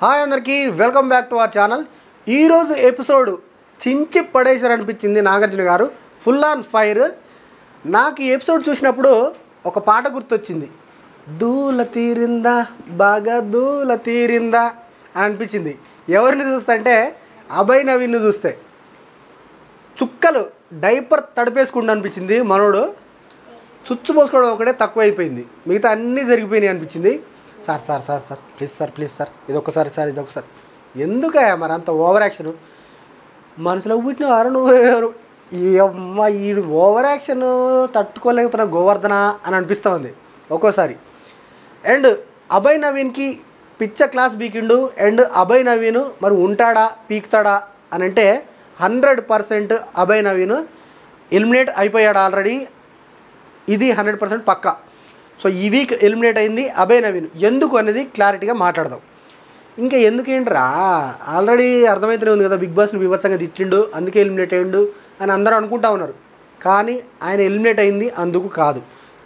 Hi అందరికీ welcome back to our channel. ఈరోజు episode చించి పడేసారు అనిపించింది నాగార్జున గారు, ఫుల్ ఆన్ ఫైర్. నాకు ఈ ఎపిసోడ్ చూసినప్పుడు ఒక పాట గుర్తొచ్చింది, దూల తీరిందా బాగా దూల తీరిందా అని అనిపించింది. ఎవరిని చూస్తుంటే అభయ్ నవీన్ను చూస్తే చుక్కలు డైపర్ తడిపేసుకుంటూ అనిపించింది. మనోడు చుచ్చు పోసుకోవడం ఒకటే తక్కువైపోయింది, మిగతా అన్నీ జరిగిపోయినాయి అనిపించింది. Sir sir sir sir please sir ఇదొక్కసారి సార్ ఇదొకసారి ఎందుకయ్యా మరి అంత ఓవర్ యాక్షన్? మనసులో పుట్టిన వారు నువ్వు ఈ అమ్మ ఈ ఓవర్ యాక్షన్ తట్టుకోలేకపోతున్నా గోవర్ధన అని అనిపిస్తూ ఉంది ఒక్కోసారి. అండ్ అభయ్ నవీన్కి పిచ్చ క్లాస్ బీకిండు. అండ్ అభయ్ నవీన్ మరి ఉంటాడా పీకుతాడా అని అంటే 100% అభయ్ నవీన్ ఎలిమినేట్ అయిపోయాడు ఆల్రెడీ, ఇది 100% పక్కా. సో ఈ వీక్ ఎలిమినేట్ అయింది అభయ్ నవీన్. ఎందుకు అనేది క్లారిటీగా మాట్లాడదాం. ఇంకా ఎందుకేంట్రా, ఆల్రెడీ అర్థమవుతూనే ఉంది కదా, బిగ్ బాస్ని వివత్సంగా తిట్టిండు అందుకే ఎలిమినేట్ అయ్యిండు అని అందరూ అనుకుంటా ఉన్నారు. కానీ ఆయన ఎలిమినేట్ అయింది అందుకు కాదు.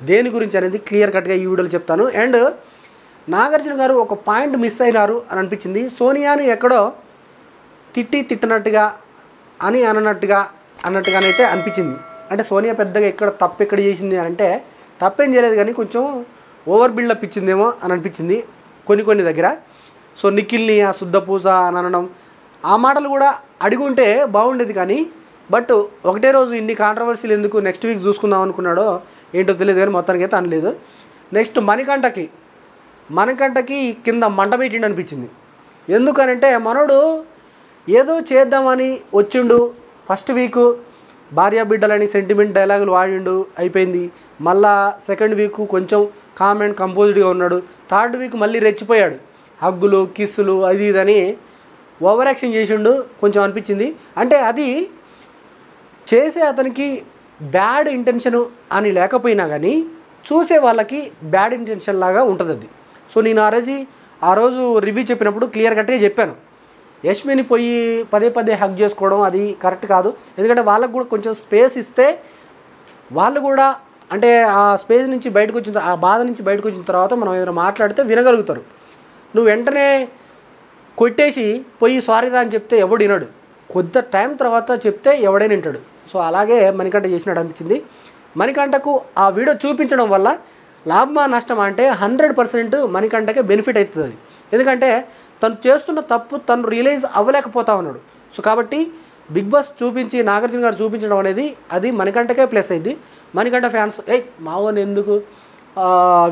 దేని గురించి అనేది క్లియర్ కట్గా ఈ వీడియోలో చెప్తాను. అండ్ నాగార్జున గారు ఒక పాయింట్ మిస్ అయినారు అని అనిపించింది. సోనియాని ఎక్కడో తిట్టినట్టుగా అని అన్నట్టుగానైతే అనిపించింది. అంటే సోనియా పెద్దగా ఎక్కడ చేసింది అని అంటే తప్పేం చేయలేదు, కానీ కొంచెం ఓవర్ బిల్డప్ ఇచ్చిందేమో అని అనిపించింది కొన్ని దగ్గర. సో నిఖిల్ని ఆ శుద్ధ పూజ అని అనడం, ఆ మాటలు కూడా అడిగుంటే బాగుండేది. కానీ బట్ ఒకటే రోజు ఇన్ని కాంట్రవర్సీలు ఎందుకు, నెక్స్ట్ వీక్ చూసుకుందాం అనుకున్నాడో ఏంటో తెలియదు, కానీ మొత్తానికి అయితే అనలేదు. నెక్స్ట్ మణికంఠకి కింద మంట పెట్టిండు అనిపించింది. ఎందుకనంటే మనోడు ఏదో చేద్దామని వచ్చిండు. ఫస్ట్ వీక్ భార్య బిడ్డలని సెంటిమెంట్ డైలాగులు వాడిండు, అయిపోయింది. మళ్ళా సెకండ్ వీక్ కొంచెం కామ్ అండ్ కంపోజ్డ్గా ఉన్నాడు. థర్డ్ వీక్ మళ్ళీ రెచ్చిపోయాడు, హగ్గులు కిస్సులు అది ఇదని ఓవర్ యాక్షన్ చేసిండు కొంచెం అనిపించింది. అంటే అది చేసే అతనికి బ్యాడ్ ఇంటెన్షన్ అని లేకపోయినా కానీ చూసే వాళ్ళకి బ్యాడ్ ఇంటెన్షన్ లాగా ఉంటుంది అది. సో నేను ఆ రోజు రివ్యూ చెప్పినప్పుడు క్లియర్ కట్గా చెప్పాను, యష్మిని పోయి పదే హగ్ చేసుకోవడం అది కరెక్ట్ కాదు. ఎందుకంటే వాళ్ళకు కూడా కొంచెం స్పేస్ ఇస్తే వాళ్ళు కూడా అంటే ఆ స్పేస్ నుంచి బయటకు వచ్చిన, ఆ బాధ నుంచి బయటకు వచ్చిన తర్వాత మనం ఏదైనా మాట్లాడితే వినగలుగుతారు. నువ్వు వెంటనే కొట్టేసి పోయి సారీ రా అని చెప్తే ఎవడు వినడు, కొద్ది టైం తర్వాత చెప్తే ఎవడైనా వింటాడు. సో అలాగే మణికంఠ చేసినట్టు అనిపించింది. మణికంఠకు ఆ వీడియో చూపించడం వల్ల లాభమా నష్టమా అంటే 100% మణికంఠకే బెనిఫిట్ అవుతుంది. ఎందుకంటే తను చేస్తున్న తప్పు తను రియలైజ్ అవ్వలేకపోతా ఉన్నాడు. సో కాబట్టి బిగ్ బాస్ చూపించి నాగార్జున గారు చూపించడం అనేది అది మణికంఠకే ప్లస్ అయింది. మణికంఠ ఫ్యాన్స్ మావోని ఎందుకు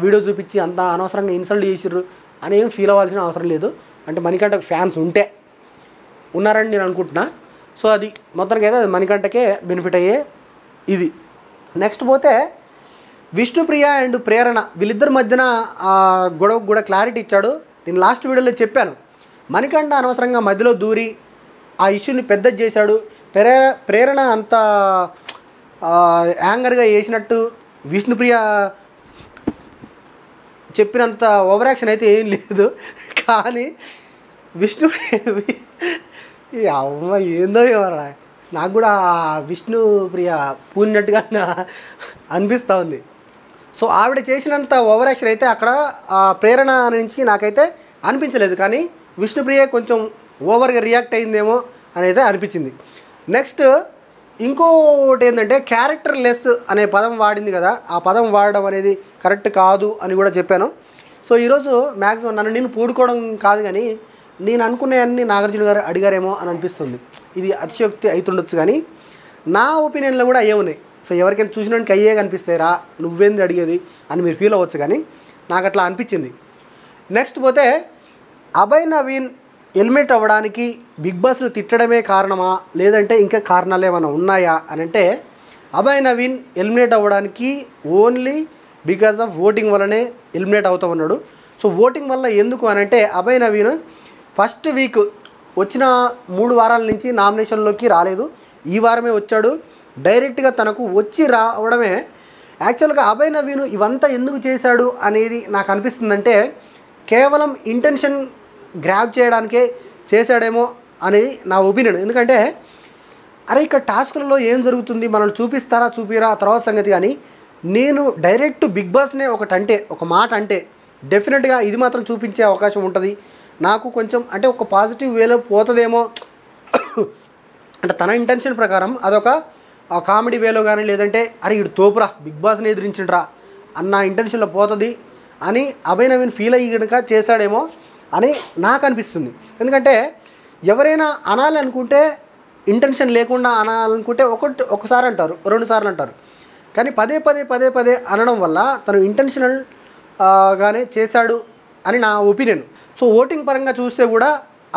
వీడియో చూపించి అంత అనవసరంగా ఇన్సల్ట్ చేసిర్రు అని ఏం ఫీల్ అవ్వాల్సిన అవసరం లేదు. అంటే మణికంఠకు ఫ్యాన్స్ ఉన్నారని నేను అనుకుంటున్నా. సో అది మొత్తానికి అయితే అది మణికంఠకే బెనిఫిట్ అయ్యే ఇది. నెక్స్ట్ పోతే విష్ణుప్రియ అండ్ ప్రేరణ వీళ్ళిద్దరి మధ్యన గొడవకు కూడా క్లారిటీ ఇచ్చాడు. నేను లాస్ట్ వీడియోలో చెప్పాను, మణికంఠ అనవసరంగా మధ్యలో దూరి ఆ ఇష్యూని పెద్దది చేశాడు. ప్రేరణ అంత యాంగర్గా చేసినట్టు విష్ణుప్రియ చెప్పినంత ఓవర్ యాక్షన్ అయితే ఏం లేదు. కానీ విష్ణుప్రియ అమ్మ ఏందో ఎవరా, నాకు కూడా విష్ణుప్రియ పూనినట్టుగా అనిపిస్తూ ఉంది. సో ఆవిడ చేసినంత ఓవర్ యాక్షన్ అయితే అక్కడ ప్రేరణ నుంచి నాకైతే అనిపించలేదు. కానీ విష్ణుప్రియ కొంచెం ఓవర్గా రియాక్ట్ అయిందేమో అని అయితే అనిపించింది. నెక్స్ట్ ఇంకోటి ఏంటంటే క్యారెక్టర్ లెస్ అనే పదం వాడింది కదా, ఆ పదం వాడడం అనేది కరెక్ట్ కాదు అని కూడా చెప్పాను. సో ఈరోజు మ్యాక్సిమం నన్ను నేను పూడుకోవడం కాదు, కానీ నేను అనుకునేవన్నీ నాగార్జున గారు అడిగారేమో అని అనిపిస్తుంది. ఇది అతిశయోక్తి అవుతుండొచ్చు, కానీ నా ఒపీనియన్లో కూడా ఏమున్నాయి. సో ఎవరికైనా చూసినోడికి అయ్యే కనిపిస్తాయిరా నువ్వేంది అడిగేది అని మీరు ఫీల్ అవ్వచ్చు, కానీ నాకు అట్లా అనిపించింది. నెక్స్ట్ పోతే అభయ్ నవీన్ ఎలిమినేట్ అవ్వడానికి బిగ్ బాస్ను తిట్టడమే కారణమా లేదంటే ఇంకా కారణాలు ఏమైనా ఉన్నాయా అని అంటే, అభయ్ నవీన్ ఎలిమినేట్ అవ్వడానికి ఓన్లీ బికాజ్ ఆఫ్ ఓటింగ్ వల్లనే ఎలిమినేట్ అవుతూ ఉన్నాడు. సో ఓటింగ్ వల్ల ఎందుకు అని అంటే, అభయ్ నవీన్ ఫస్ట్ వీక్ వచ్చిన 3 వారాల నుంచి నామినేషన్లోకి రాలేదు. ఈ వారమే వచ్చాడు. డైరెక్ట్గా తనకు వచ్చి రావడమే. యాక్చువల్గా అభయ్ నవీన్ ఇవంతా ఎందుకు చేశాడు అనేది నాకు అనిపిస్తుందంటే, కేవలం ఇంటెన్షన్ గ్రాబ్ చేయడానికే చేశాడేమో అనేది నా ఒపీనియన్. ఎందుకంటే అరే ఇక్కడ టాస్కులలో ఏం జరుగుతుంది మనం చూపిరా తర్వాత సంగతి. కానీ నేను డైరెక్ట్ బిగ్ బాస్నే ఒక మాట అంటే డెఫినెట్గా ఇది మాత్రం చూపించే అవకాశం ఉంటుంది నాకు కొంచెం అంటే ఒక పాజిటివ్ వేలో పోతుందేమో అంటే తన ఇంటెన్షన్ ప్రకారం అదొక కామెడీ వేలో కానీ లేదంటే అరే ఇడు తోపురా బిగ్ బాస్ని ఎదిరించిండ్రా అన్న ఇంటెన్షన్లో పోతుంది అని అభయ్ నవీన్ ఫీల్ అయ్యి కనుక చేశాడేమో అని నాకు అనిపిస్తుంది. ఎందుకంటే ఎవరైనా అనాలి అనుకుంటే ఇంటెన్షన్ లేకుండా అనాలనుకుంటే ఒకసారి అంటారు, 2 సార్లు అంటారు. కానీ పదే పదే అనడం వల్ల తను ఇంటెన్షనల్ గానే చేశాడు అని నా ఒపీనియన్. సో ఓటింగ్ పరంగా చూస్తే కూడా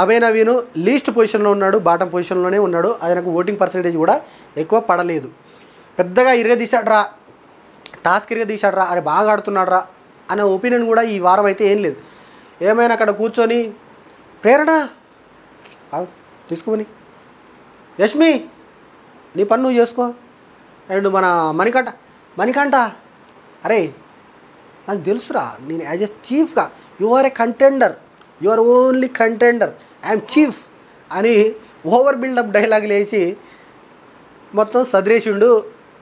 అభయ్ నవీన్ లీస్ట్ పొజిషన్లో ఉన్నాడు, బాటం పొజిషన్లోనే ఉన్నాడు. ఆయనకు ఓటింగ్ పర్సంటేజ్ కూడా ఎక్కువ పడలేదు. పెద్దగా ఇరగదీశాడ్రా, టాస్క్ ఇరగదీశాడ్రా, అరే బాగా ఆడుతున్నాడ్రా అనే ఒపీనియన్ కూడా ఈ వారం అయితే ఏం లేదు. ఏమైనా అక్కడ కూర్చొని ప్రేరణ తీసుకోని యష్మి నీ పని నువ్వు చేసుకో, అండ్ మన మణికంఠ అరే నాకు తెలుసురా నేను యాజ్ ఎ చీఫ్గా you are a contender, you are only contender, I'm chief అని ఓవర్ బిల్డప్ డైలాగులు వేసి మొత్తం సదిరేసిండు.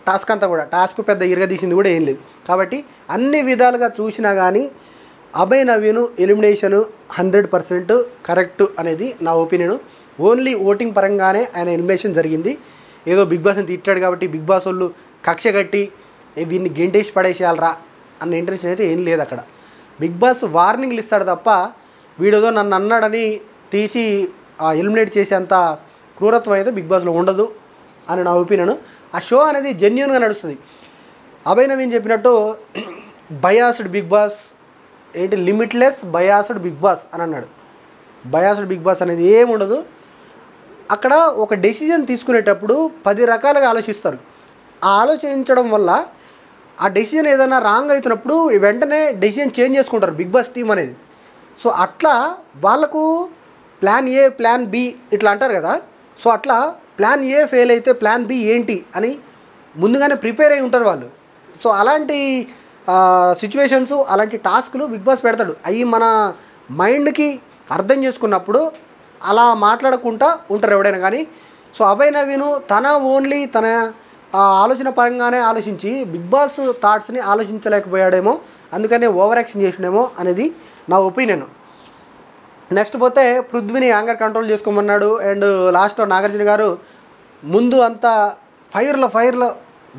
టాస్క్ అంతా కూడా టాస్క్ పెద్ద ఇరగదీసింది కూడా ఏం లేదు. కాబట్టి అన్ని విధాలుగా చూసినా కానీ అభయ్ నవీన్ ఎలిమినేషన్ 100% కరెక్ట్ అనేది నా ఒపీనియన్. ఓన్లీ ఓటింగ్ పరంగానే ఆయన ఎలిమినేషన్ జరిగింది. ఏదో బిగ్ బాస్ని తిట్టాడు కాబట్టి బిగ్ బాస్ వాళ్ళు కక్ష కట్టి వీడిని గెంటేసి పడేసేయాలరా అన్న ఇంటెన్షన్ అయితే ఏం లేదు అక్కడ. బిగ్ బాస్ వార్నింగ్లు ఇస్తాడు తప్ప వీడేదో నన్ను అన్నాడని తీసి ఎలిమినేట్ చేసేంత క్రూరత్వం అయితే బిగ్ బాస్లో ఉండదు అని నా ఒపీనియన్. ఆ షో అనేది జెన్యూన్గా నడుస్తుంది. అభయ్ నవీన్ చెప్పినట్టు బయాస్డ్ బిగ్ బాస్ ఏంటి లిమిట్లెస్ బయాస్డ్ బిగ్ బాస్ అని అన్నాడు. బయాస్డ్ బిగ్ బాస్ అనేది ఏముండదు. అక్కడ ఒక డెసిజన్ తీసుకునేటప్పుడు 10 రకాలుగా ఆలోచిస్తారు. ఆ ఆలోచించడం వల్ల ఆ డెసిజన్ ఏదైనా రాంగ్ అవుతున్నప్పుడు వెంటనే డెసిజన్ చేంజ్ చేసుకుంటారు బిగ్ బాస్ టీం అనేది. సో అట్లా వాళ్ళకు ప్లాన్ ఏ ప్లాన్ బి ఇట్లా అంటారు కదా. సో అట్లా ప్లాన్ ఏ ఫెయిల్ అయితే ప్లాన్ బి ఏంటి అని ముందుగానే ప్రిపేర్ అయి ఉంటారు వాళ్ళు. సో అలాంటి సిచ్యువేషన్స్ అలాంటి టాస్క్లు బిగ్ బాస్ పెడతాడు. అవి మన మైండ్కి అర్థం చేసుకున్నప్పుడు అలా మాట్లాడకుండా ఉంటారు ఎవడైనా కానీ. సో అభయ్ నవీన్ ఓన్లీ తన ఆలోచన పరంగానే ఆలోచించి బిగ్ బాస్ థాట్స్ని ఆలోచించలేకపోయాడేమో, అందుకనే ఓవర్ యాక్షన్ చేసినేమో అనేది నా ఒపీనియన్. నెక్స్ట్ పోతే పృథ్వీని యాంగర్ కంట్రోల్ చేసుకోమన్నాడు. అండ్ లాస్ట్లో నాగార్జున గారు ముందు అంతా ఫైర్లో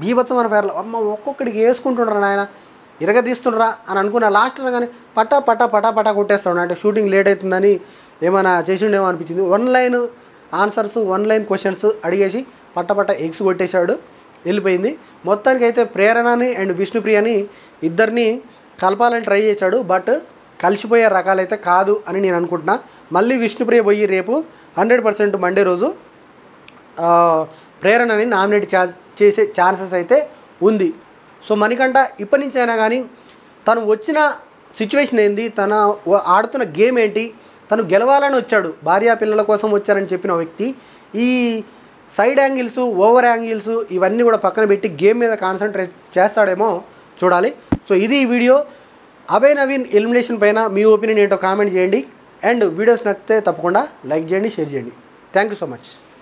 బీభత్సమైన ఫైర్లో అమ్మ ఒక్కొక్కడికి వేసుకుంటుండ్రా నాయన ఇరగదీస్తుండ్రా అని అనుకున్న. లాస్ట్లో కానీ పటా కొట్టేస్తాడు. అంటే షూటింగ్ లేట్ అవుతుందని ఏమైనా చేసిండేమో అనిపించింది. 1 లైన్ ఆన్సర్స్ 1 లైన్ క్వశ్చన్స్ అడిగేసి పట్ట ఎగ్స్ కొట్టేశాడు, వెళ్ళిపోయింది. మొత్తానికి అయితే ప్రేరణని అండ్ విష్ణుప్రియని ఇద్దరిని కలపాలని ట్రై చేశాడు. బట్ కలిసిపోయే రకాలైతే కాదు అని నేను అనుకుంటున్నా. మళ్ళీ విష్ణుప్రియ పోయి రేపు 100% మండే రోజు ప్రేరణని నామినేట్ చేసే ఛాన్సెస్ అయితే ఉంది. సో మణికంఠ ఇప్పటి నుంచి అయినా కానీ తను వచ్చిన సిచ్యువేషన్ ఏంది, తన ఆడుతున్న గేమ్ ఏంటి, తను గెలవాలని వచ్చాడు, భార్యా పిల్లల కోసం వచ్చారని చెప్పిన వ్యక్తి ఈ సైడ్ యాంగిల్స్ ఓవర్ యాంగిల్స్ ఇవన్నీ కూడా పక్కన పెట్టి గేమ్ మీద కాన్సన్ట్రేట్ చేస్తాడేమో చూడాలి. సో ఇది ఈ వీడియో. అభయ్ నవీన్ ఎలిమినేషన్ పైన మీ ఒపీనియన్ ఏంటో కామెంట్ చేయండి. అండ్ వీడియోస్ నచ్చితే తప్పకుండా లైక్ చేయండి, షేర్ చేయండి. Thank you so much.